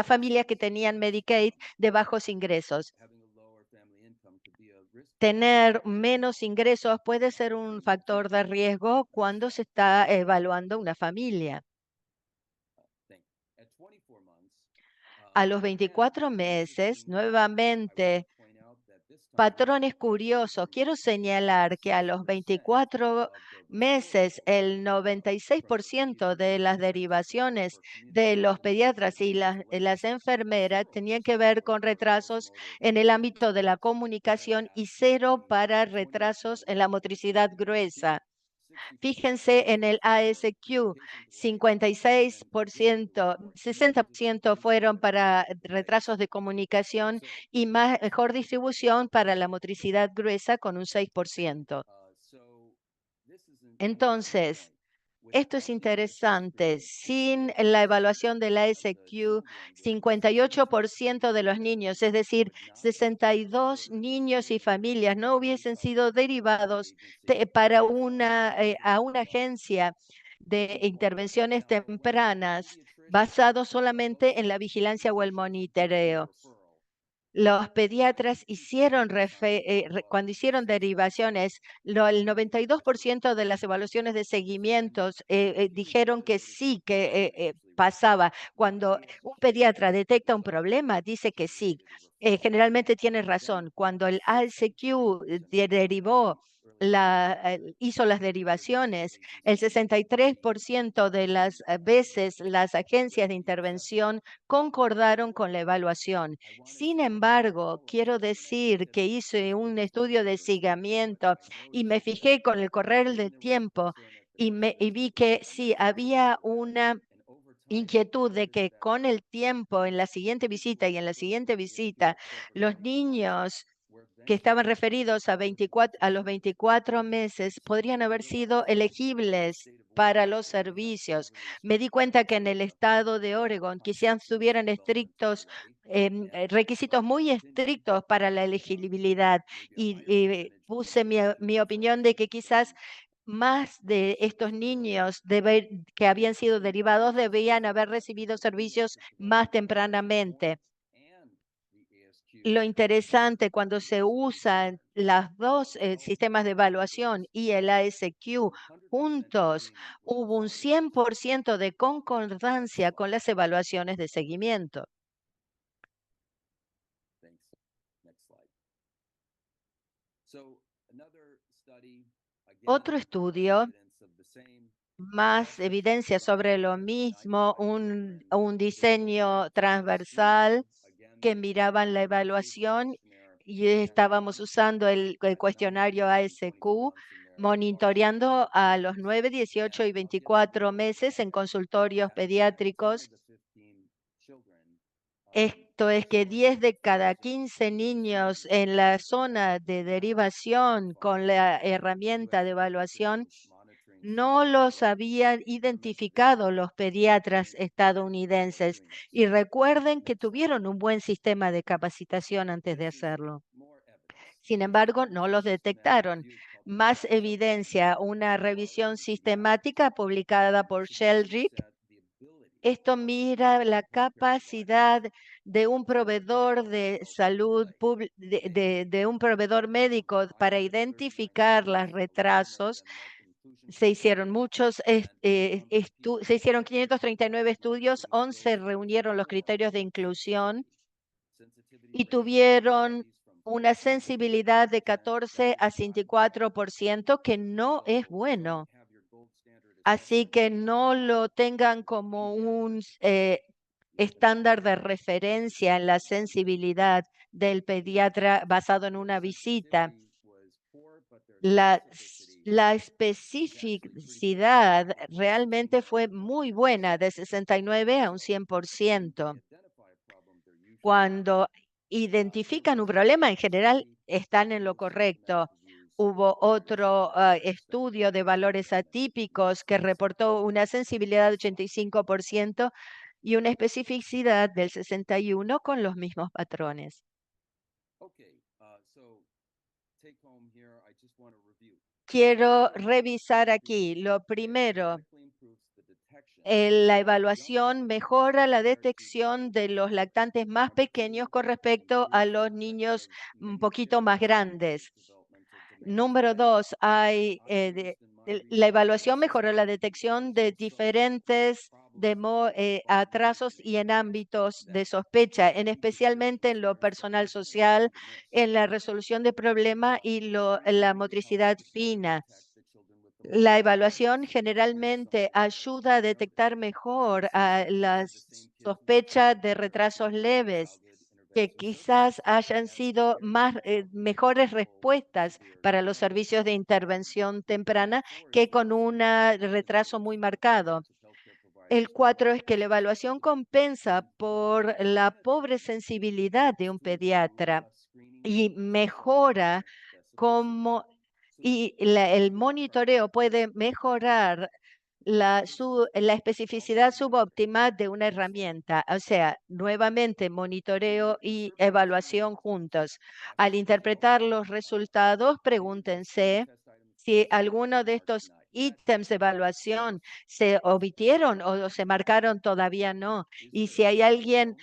familias que tenían Medicaid de bajos ingresos. Tener menos ingresos puede ser un factor de riesgo cuando se está evaluando una familia. A los 24 meses, nuevamente, patrones curiosos. Quiero señalar que a los 24 meses, el 96% de las derivaciones de los pediatras y las enfermeras tenían que ver con retrasos en el ámbito de la comunicación y cero para retrasos en la motricidad gruesa. Fíjense en el ASQ, 56%, 60% fueron para retrasos de comunicación y mejor distribución para la motricidad gruesa con un 6%. Entonces, esto es interesante. Sin la evaluación del ASQ, 58% de los niños, es decir, 62 niños y familias no hubiesen sido derivados a una agencia de intervenciones tempranas basado solamente en la vigilancia o el monitoreo. Los pediatras cuando hicieron derivaciones, el 92% de las evaluaciones de seguimientos dijeron que sí, que pasaba. Cuando un pediatra detecta un problema, dice que sí. Generalmente tiene razón. Cuando el ASQ hizo las derivaciones, el 63% de las veces las agencias de intervención concordaron con la evaluación. Sin embargo, quiero decir que hice un estudio de seguimiento y me fijé con el correr del tiempo y vi que sí, había una inquietud de que con el tiempo en la siguiente visita y en la siguiente visita, los niños que estaban referidos a los 24 meses podrían haber sido elegibles para los servicios. Me di cuenta que en el estado de Oregon quizás tuvieran requisitos muy estrictos para la elegibilidad y puse mi opinión de que quizás más de estos niños que habían sido derivados debían haber recibido servicios más tempranamente. Lo interesante cuando se usan las dos sistemas de evaluación y el ASQ juntos, hubo un 100% de concordancia con las evaluaciones de seguimiento. Otro estudio, más evidencia sobre lo mismo, un diseño transversal que miraban la evaluación y estábamos usando el cuestionario ASQ, monitoreando a los 9, 18 y 24 meses en consultorios pediátricos. Esto es que 10 de cada 15 niños en la zona de derivación con la herramienta de evaluación no los habían identificado los pediatras estadounidenses. Y recuerden que tuvieron un buen sistema de capacitación antes de hacerlo. Sin embargo, no los detectaron. Más evidencia, una revisión sistemática publicada por Sheldrick. Esto mira la capacidad de un proveedor de salud, de un proveedor médico para identificar los retrasos. Se hicieron se hicieron 539 estudios, 11 reunieron los criterios de inclusión y tuvieron una sensibilidad de 14 a 54%, que no es bueno. Así que no lo tengan como un estándar de referencia en la sensibilidad del pediatra basado en una visita. La especificidad realmente fue muy buena, de 69 a un 100%. Cuando identifican un problema, en general están en lo correcto. Hubo otro estudio de valores atípicos que reportó una sensibilidad de 85% y una especificidad del 61% con los mismos patrones. Quiero revisar aquí. Lo primero, la evaluación mejora la detección de los lactantes más pequeños con respecto a los niños un poquito más grandes. Número dos, la evaluación mejoró la detección de diferentes atrasos y en ámbitos de sospecha, especialmente en lo personal social, en la resolución de problemas y la motricidad fina. La evaluación generalmente ayuda a detectar mejor las sospechas de retrasos leves, que quizás hayan sido mejores respuestas para los servicios de intervención temprana que con un retraso muy marcado. El 4 es que la evaluación compensa por la pobre sensibilidad de un pediatra y mejora el monitoreo puede mejorar la especificidad subóptima de una herramienta. O sea, nuevamente monitoreo y evaluación juntos. Al interpretar los resultados, pregúntense si alguno de estos ítems de evaluación se omitieron o se marcaron todavía no. Y si hay alguien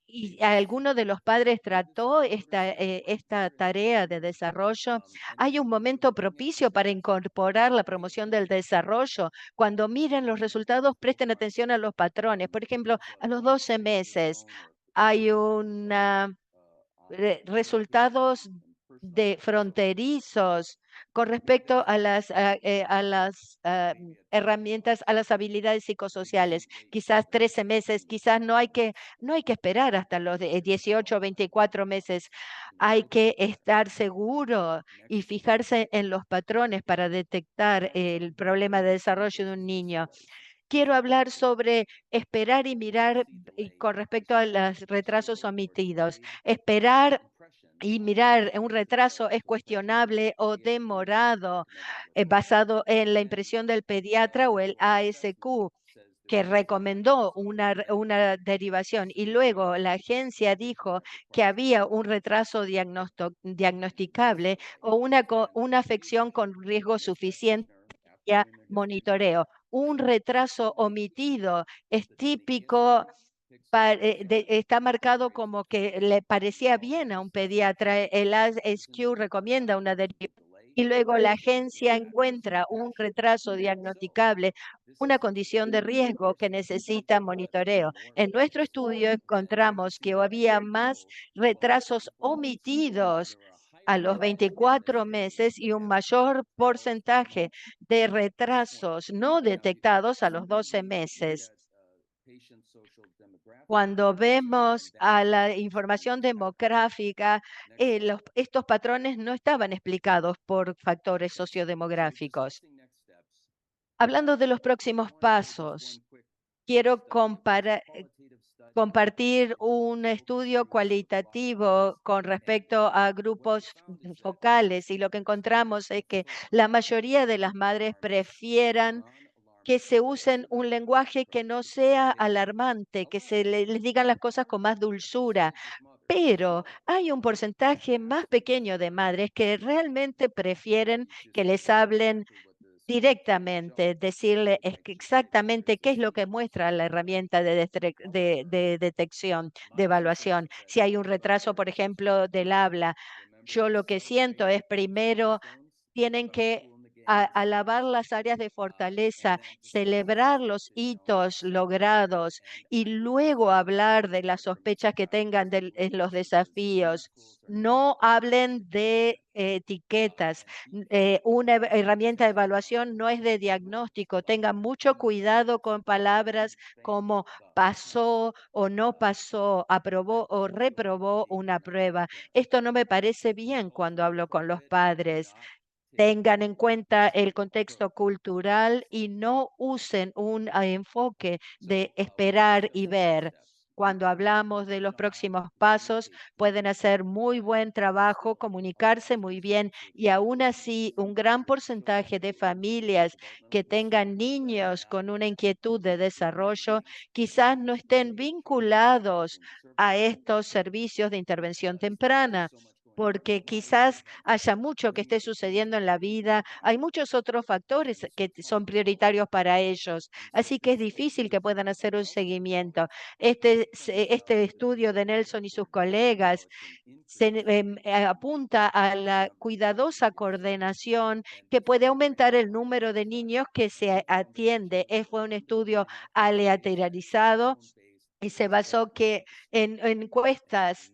y alguno de los padres trató esta tarea de desarrollo, hay un momento propicio para incorporar la promoción del desarrollo. Cuando miren los resultados, presten atención a los patrones. Por ejemplo, a los 12 meses hay resultados de fronterizos con respecto a las herramientas, a las habilidades psicosociales. Quizás 13 meses, quizás no hay que esperar hasta los 18 o 24 meses. Hay que estar seguro y fijarse en los patrones para detectar el problema de desarrollo de un niño. Quiero hablar sobre esperar y mirar con respecto a los retrasos omitidos. Esperar y mirar un retraso es cuestionable o demorado, basado en la impresión del pediatra o el ASQ, que recomendó una derivación, y luego la agencia dijo que había un retraso diagnosticable o una afección con riesgo suficiente a monitoreo. Un retraso omitido es típico, está marcado como que le parecía bien a un pediatra. El ASQ recomienda una derivación y luego la agencia encuentra un retraso diagnosticable, una condición de riesgo que necesita monitoreo. En nuestro estudio encontramos que había más retrasos omitidos a los 24 meses y un mayor porcentaje de retrasos no detectados a los 12 meses. Cuando vemos a la información demográfica, estos patrones no estaban explicados por factores sociodemográficos. Hablando de los próximos pasos, quiero compartir un estudio cualitativo con respecto a grupos focales, y lo que encontramos es que la mayoría de las madres prefieran que se usen un lenguaje que no sea alarmante, que les digan las cosas con más dulzura, pero hay un porcentaje más pequeño de madres que realmente prefieren que les hablen directamente, decirle exactamente qué es lo que muestra la herramienta de detección, de evaluación. Si hay un retraso, por ejemplo, del habla, yo lo que siento es primero tienen que alabar las áreas de fortaleza, celebrar los hitos logrados y luego hablar de las sospechas que tengan en los desafíos. No hablen de etiquetas. Una herramienta de evaluación no es de diagnóstico. Tengan mucho cuidado con palabras como pasó o no pasó, aprobó o reprobó una prueba. Esto no me parece bien cuando hablo con los padres. Tengan en cuenta el contexto cultural y no usen un enfoque de esperar y ver. Cuando hablamos de los próximos pasos, pueden hacer muy buen trabajo, comunicarse muy bien, y aún así un gran porcentaje de familias que tengan niños con una inquietud de desarrollo quizás no estén vinculados a estos servicios de intervención temprana, porque quizás haya mucho que esté sucediendo en la vida. Hay muchos otros factores que son prioritarios para ellos, así que es difícil que puedan hacer un seguimiento. Este estudio de Nelson y sus colegas apunta a la cuidadosa coordinación que puede aumentar el número de niños que se atiende. Fue un estudio aleatorizado y se basó que en encuestas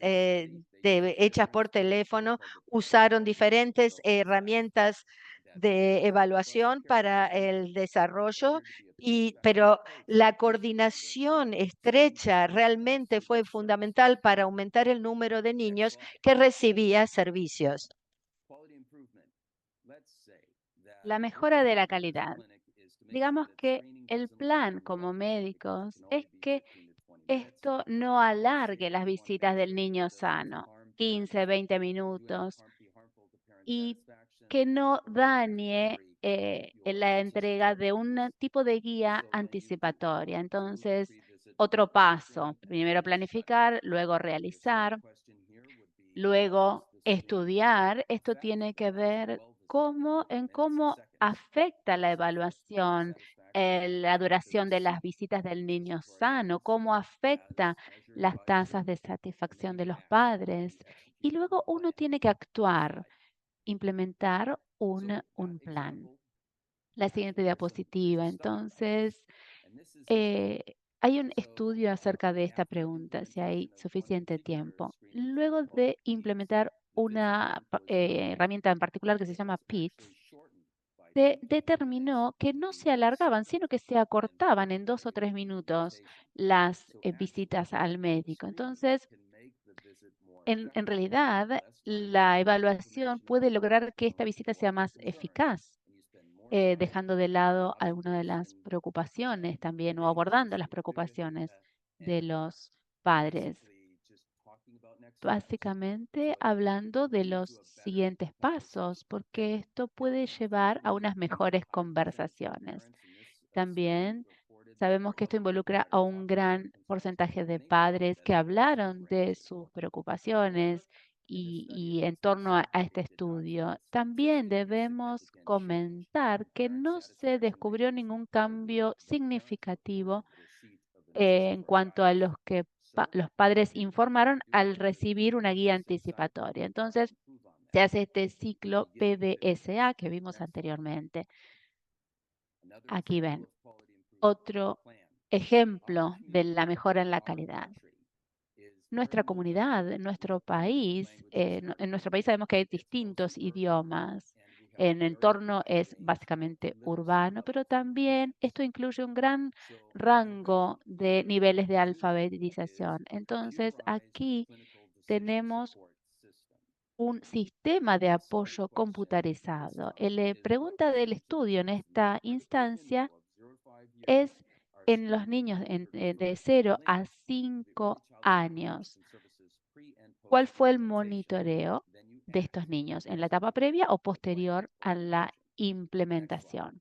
hechas por teléfono usaron diferentes herramientas de evaluación para el desarrollo, pero la coordinación estrecha realmente fue fundamental para aumentar el número de niños que recibía servicios. La mejora de la calidad. Digamos que el plan como médicos es que esto no alargue las visitas del niño sano, 15, 20 minutos, y que no dañe la entrega de un tipo de guía anticipatoria. Entonces, otro paso, primero planificar, luego realizar, luego estudiar. Esto tiene que ver en cómo afecta la evaluación, la duración de las visitas del niño sano, cómo afecta las tasas de satisfacción de los padres. Y luego uno tiene que actuar, implementar un plan. La siguiente diapositiva. Entonces, hay un estudio acerca de esta pregunta, si hay suficiente tiempo. Luego de implementar una herramienta en particular que se llama PITS, se determinó que no se alargaban, sino que se acortaban en 2 o 3 minutos las visitas al médico. Entonces, en realidad, la evaluación puede lograr que esta visita sea más eficaz, dejando de lado algunas de las preocupaciones también o abordando las preocupaciones de los padres. básicamente hablando de los siguientes pasos, porque esto puede llevar a unas mejores conversaciones. También sabemos que esto involucra a un gran porcentaje de padres que hablaron de sus preocupaciones y en torno a este estudio. También debemos comentar que no se descubrió ningún cambio significativo en cuanto a los que los padres informaron al recibir una guía anticipatoria. Entonces, se hace este ciclo PDSA que vimos anteriormente. Aquí ven otro ejemplo de la mejora en la calidad. Nuestra comunidad, en nuestro país, en nuestro país sabemos que hay distintos idiomas. El entorno es básicamente urbano, pero también esto incluye un gran rango de niveles de alfabetización. Entonces, aquí tenemos un sistema de apoyo computarizado. La pregunta del estudio en esta instancia es en los niños de 0 a 5 años. ¿Cuál fue el monitoreo de estos niños en la etapa previa o posterior a la implementación?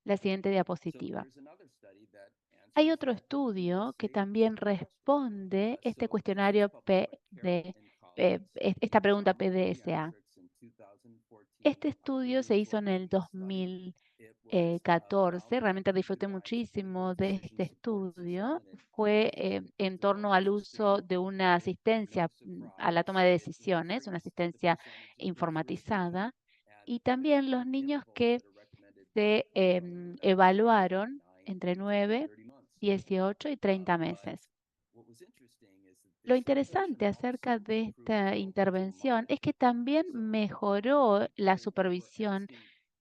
La siguiente diapositiva. Hay otro estudio que también responde este cuestionario esta pregunta PDSA. Este estudio se hizo en el 2014. Realmente disfruté muchísimo de este estudio. Fue en torno al uso de una asistencia a la toma de decisiones, una asistencia informatizada, y también los niños que se evaluaron entre 9, 18 y 30 meses. Lo interesante acerca de esta intervención es que también mejoró la supervisión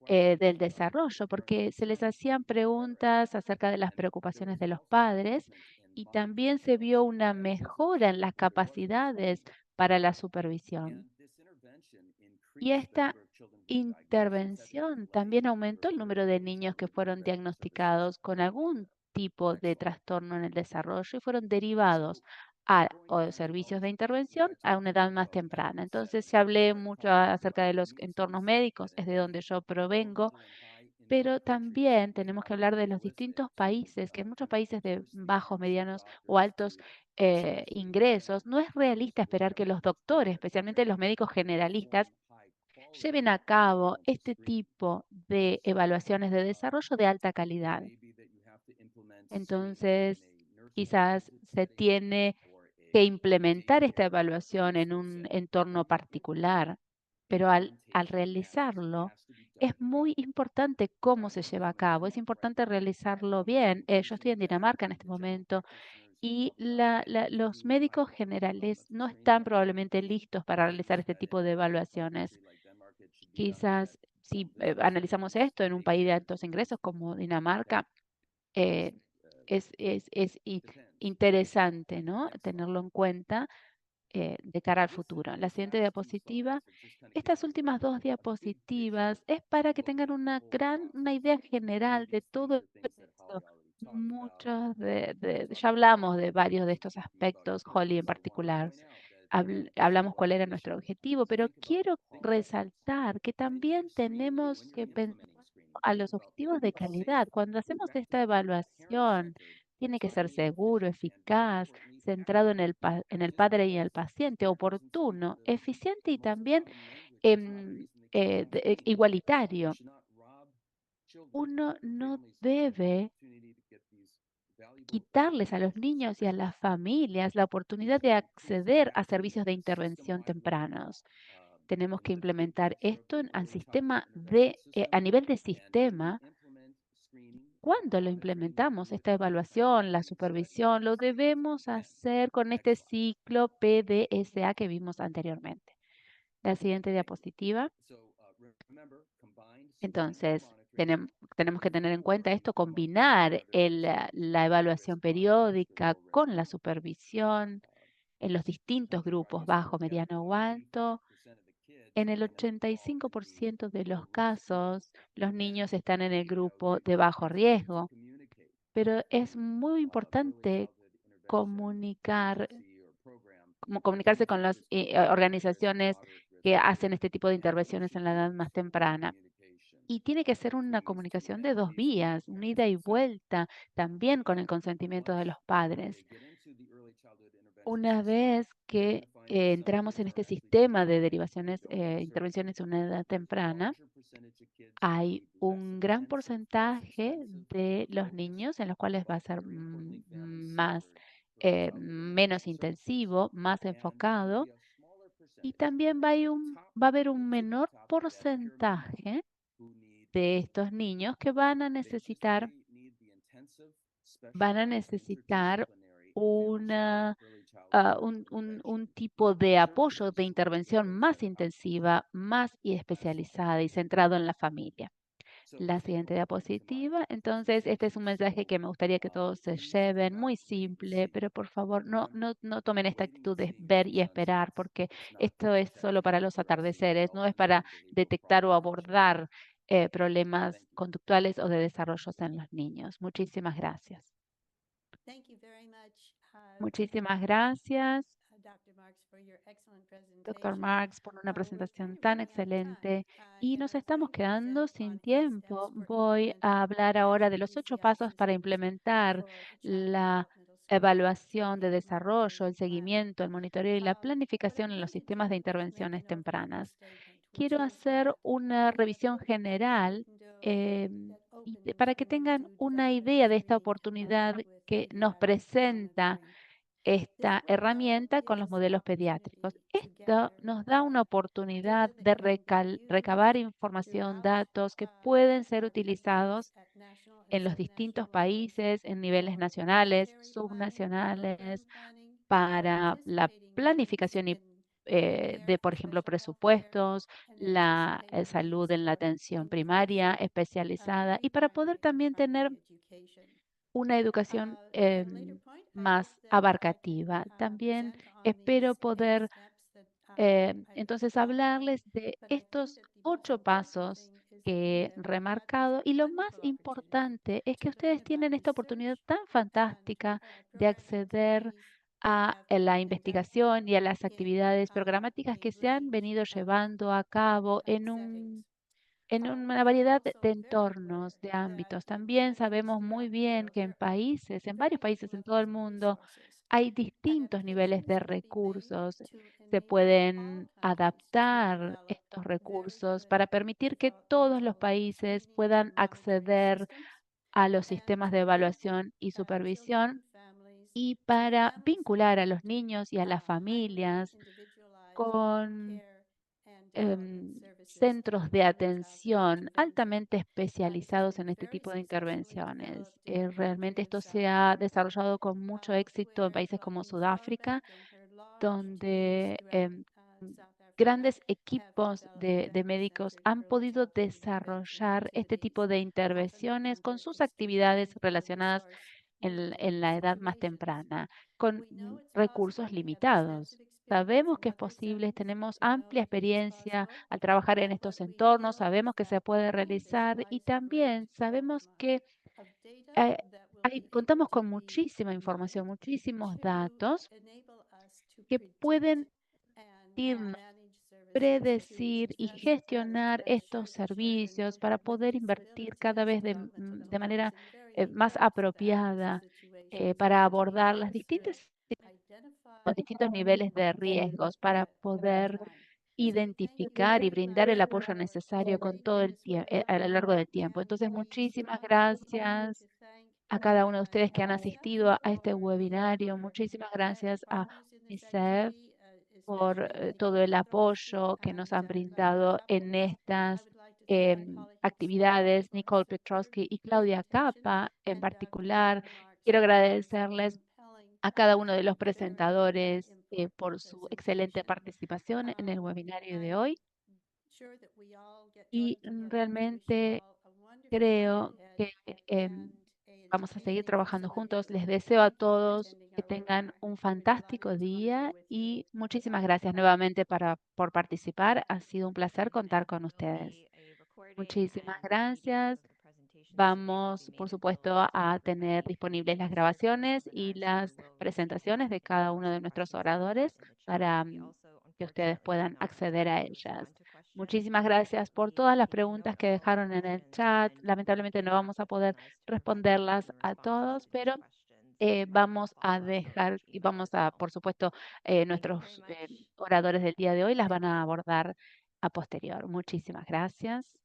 del desarrollo, porque se les hacían preguntas acerca de las preocupaciones de los padres y también se vio una mejora en las capacidades para la supervisión. Y esta intervención también aumentó el número de niños que fueron diagnosticados con algún tipo de trastorno en el desarrollo y fueron derivados a servicios de intervención a una edad más temprana. Entonces, se hablé mucho acerca de los entornos médicos, es de donde yo provengo, pero también tenemos que hablar de los distintos países, que en muchos países de bajos, medianos o altos ingresos, no es realista esperar que los doctores, especialmente los médicos generalistas, lleven a cabo este tipo de evaluaciones de desarrollo de alta calidad. Entonces, quizás se tiene que implementar esta evaluación en un entorno particular, pero al realizarlo, es muy importante cómo se lleva a cabo, es importante realizarlo bien. Yo estoy en Dinamarca en este momento y los médicos generales no están probablemente listos para realizar este tipo de evaluaciones. Quizás si analizamos esto en un país de altos ingresos como Dinamarca, eh, es interesante, ¿no? Tenerlo en cuenta de cara al futuro. La siguiente diapositiva. Estas últimas dos diapositivas es para que tengan una idea general de todo esto. Ya hablamos de varios de estos aspectos, Holly en particular. Hablamos cuál era nuestro objetivo, pero quiero resaltar que también tenemos que pensar a los objetivos de calidad. Cuando hacemos esta evaluación, tiene que ser seguro, eficaz, centrado en el padre y el paciente, oportuno, eficiente y también igualitario. Uno no debe quitarles a los niños y a las familias la oportunidad de acceder a servicios de intervención tempranos. Tenemos que implementar esto a nivel de sistema. Cuando lo implementamos, esta evaluación, la supervisión, lo debemos hacer con este ciclo PDSA que vimos anteriormente. La siguiente diapositiva. Entonces, tenemos que tener en cuenta esto, combinar la evaluación periódica con la supervisión en los distintos grupos, bajo, mediano o alto. En el 85% de los casos, los niños están en el grupo de bajo riesgo, pero es muy importante comunicar comunicarse con las organizaciones que hacen este tipo de intervenciones en la edad más temprana. Y tiene que ser una comunicación de 2 vías, una ida y vuelta, también con el consentimiento de los padres. Una vez que entramos en este sistema de derivaciones, intervenciones en una edad temprana, hay un gran porcentaje de los niños en los cuales va a ser menos intensivo, más enfocado, y también va a haber un menor porcentaje de estos niños que van a necesitar una, un tipo de apoyo, de intervención más intensiva, más y especializada y centrado en la familia. La siguiente diapositiva. Entonces, este es un mensaje que me gustaría que todos se lleven, muy simple, pero por favor no tomen esta actitud de ver y esperar, porque esto es solo para los atardeceres, no es para detectar o abordar problemas conductuales o de desarrollos en los niños. Muchísimas gracias. Muchísimas gracias, doctor Marks, por una presentación tan excelente. Y nos estamos quedando sin tiempo. Voy a hablar ahora de los 8 pasos para implementar la evaluación de desarrollo, el seguimiento, el monitoreo y la planificación en los sistemas de intervenciones tempranas. Quiero hacer una revisión general para que tengan una idea de esta oportunidad que nos presenta esta herramienta con los modelos pediátricos. Esto nos da una oportunidad de recabar información, datos que pueden ser utilizados en los distintos países, en niveles nacionales, subnacionales, para la planificación de, por ejemplo, presupuestos, la salud en la atención primaria especializada y para poder también tener una educación más abarcativa. También espero poder entonces hablarles de estos 8 pasos que he remarcado y lo más importante es que ustedes tienen esta oportunidad tan fantástica de acceder a la investigación y a las actividades programáticas que se han venido llevando a cabo en una variedad de entornos, de ámbitos. También sabemos muy bien que en varios países en todo el mundo, hay distintos niveles de recursos. Se pueden adaptar estos recursos para permitir que todos los países puedan acceder a los sistemas de evaluación y supervisión y para vincular a los niños y a las familias con centros de atención altamente especializados en este tipo de intervenciones. Realmente esto se ha desarrollado con mucho éxito en países como Sudáfrica, donde grandes equipos de médicos han podido desarrollar este tipo de intervenciones con sus actividades relacionadas en la edad más temprana, con recursos limitados. Sabemos que es posible, tenemos amplia experiencia al trabajar en estos entornos, sabemos que se puede realizar y también sabemos que eh, contamos con muchísima información, muchísimos datos que pueden irnos predecir y gestionar estos servicios para poder invertir cada vez de manera más apropiada para abordar los distintos niveles de riesgos, para poder identificar y brindar el apoyo necesario con todo el tiempo, a lo largo del tiempo. Entonces, muchísimas gracias a cada uno de ustedes que han asistido a este webinario. Muchísimas gracias a UNICEF por todo el apoyo que nos han brindado en estas actividades, Nicole Petrovsky y Claudia Capa en particular. Quiero agradecerles a cada uno de los presentadores por su excelente participación en el webinario de hoy y realmente creo que vamos a seguir trabajando juntos. Les deseo a todos que tengan un fantástico día y muchísimas gracias nuevamente por participar. Ha sido un placer contar con ustedes. Muchísimas gracias. Vamos, por supuesto, a tener disponibles las grabaciones y las presentaciones de cada uno de nuestros oradores para que ustedes puedan acceder a ellas. Muchísimas gracias por todas las preguntas que dejaron en el chat. Lamentablemente no vamos a poder responderlas a todos, pero vamos a dejar y vamos a, por supuesto, nuestros oradores del día de hoy las van a abordar a posterior. Muchísimas gracias.